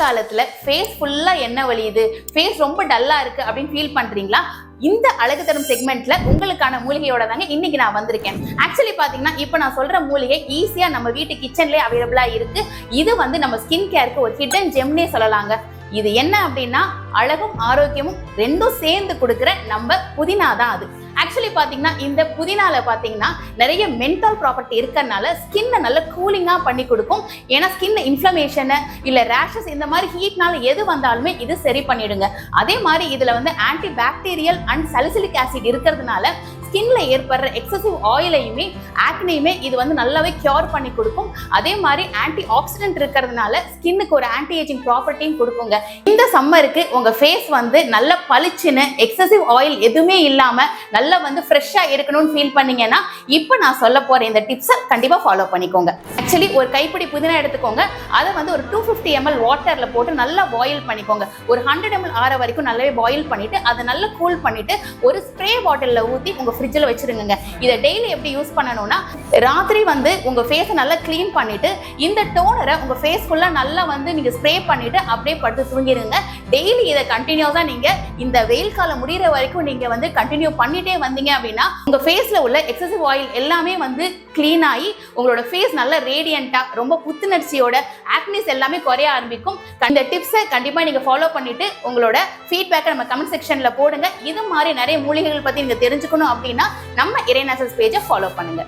காலத்துல ஃபேஸ் ஃபுல்லா எண்ணெய் வலியுது, ஃபேஸ் ரொம்ப டல்லா இருக்கு அப்படின்னு ஃபீல் பண்றீங்களா? இந்த அழகு தரும் செக்மெண்ட்ல உங்களுக்கான மூலிகையோட தாங்க இன்னைக்கு நான் வந்திருக்கேன். ஆக்சுவலி பாத்தீங்கன்னா இப்ப நான் சொல்ற மூலிகை ஈஸியா நம்ம வீட்டு கிச்சன்லயே அவைலபிளா இருக்கு. இது நம்ம ஸ்கின் கேருக்கு ஒரு ஹிடன் ஜெம்னே சொல்லலாங்க. இது என்ன அப்படின்னா அழகும் ஆரோக்கியமும் ரெண்டும் சேர்ந்து கொடுக்கிற நம்ம புதினா தான் அது. ஆக்சுவலி பாத்தீங்கன்னா இந்த புதினால பாத்தீங்கன்னா நிறைய மென்டல் ப்ராப்பர்ட்டி இருக்கறனால ஸ்கின்னை நல்ல கூலிங்கா பண்ணி கொடுக்கும். ஏன்னா ஸ்கின் இன்ஃப்ளமேஷன் இல்ல ரேஷஸ் இந்த மாதிரி ஹீட்னால எது வந்தாலுமே இது சரி பண்ணிடுங்க. அதே மாதிரி இதுல anti bacterial and salicylic acid இருக்கிறதுனால ஸ்கின்ல ஏற்படுற எக்ஸசிவ் ஆயிலையுமே ஆக்னியுமே இது நல்லாவே கியூர் பண்ணி கொடுக்கும். அதே மாதிரி ஆன்டி ஆக்சிடென்ட் இருக்கிறதுனால ஸ்கின்னுக்கு ஒரு ஆன்டி ஏஜிங் ப்ராப்பர்ட்டியும் கொடுக்குங்க. இந்த சம்மருக்கு உங்க ஃபேஸ் நல்ல பளிச்சுன்னு எக்ஸசிவ் ஆயில் எதுவுமே இல்லாம நல்லா ஃப்ரெஷ்ஷா இருக்கணும்னு ஃபீல் பண்ணீங்கன்னா இப்போ நான் சொல்ல போற இந்த டிப்ஸை கண்டிப்பா ஃபாலோ பண்ணிக்கோங்க. ஆக்சுவலி ஒரு கைப்பிடி புதினா எடுத்துக்கோங்க. அதை ஒரு 250 ml வாட்டர்ல போட்டு நல்லா பாயில் பண்ணிக்கோங்க. ஒரு 100 ml ஆற வரைக்கும் நல்லாவே பாயில் பண்ணிட்டு அதை நல்லா கூல் பண்ணிட்டு ஒரு ஸ்ப்ரே பாட்டில்ல ஊத்தி உங்க ஃப்ரிட்ஜில் வச்சிருங்க. இதை டெய்லி எப்படி யூஸ் பண்ணணும்னா ராத்திரி உங்க ஃபேஸை நல்லா கிளீன் பண்ணிட்டு இந்த டோனரை உங்க ஃபேஸ் ஃபுல்லா நல்லா நீங்க ஸ்ப்ரே பண்ணிட்டு அப்படியே படுத்து தூங்கிடுங்க. டெய்லி இதை கண்டினியூஸா நீங்க இந்த வெயில் காலம் முடிகிற வரைக்கும் நீங்க கண்டினியூ பண்ணிட்டே வந்தீங்க அப்படின்னா உங்க ஃபேஸ்ல உள்ள எக்ஸசிவ் ஆயில் எல்லாமே கிளீன் ஆகி உங்களோட ஃபேஸ் நல்ல ரேடியண்டா ரொம்ப புத்துணர்ச்சியோட ஆக்னிஸ் எல்லாமே குறைய ஆரம்பிக்கும். இந்த டிப்ஸை கண்டிப்பா நீங்க ஃபாலோ பண்ணிட்டு உங்களோட ஃபீட்பேக்கை நம்ம கமெண்ட் செக்ஷன்ல போடுங்க. இது மாதிரி நிறைய மூலிகைகள் பத்தி நீங்க தெரிஞ்சுக்கணும் அப்படின்னா நம்ம இறை நேச்சர்ஸ் பேஜை ஃபாலோ பண்ணுங்க.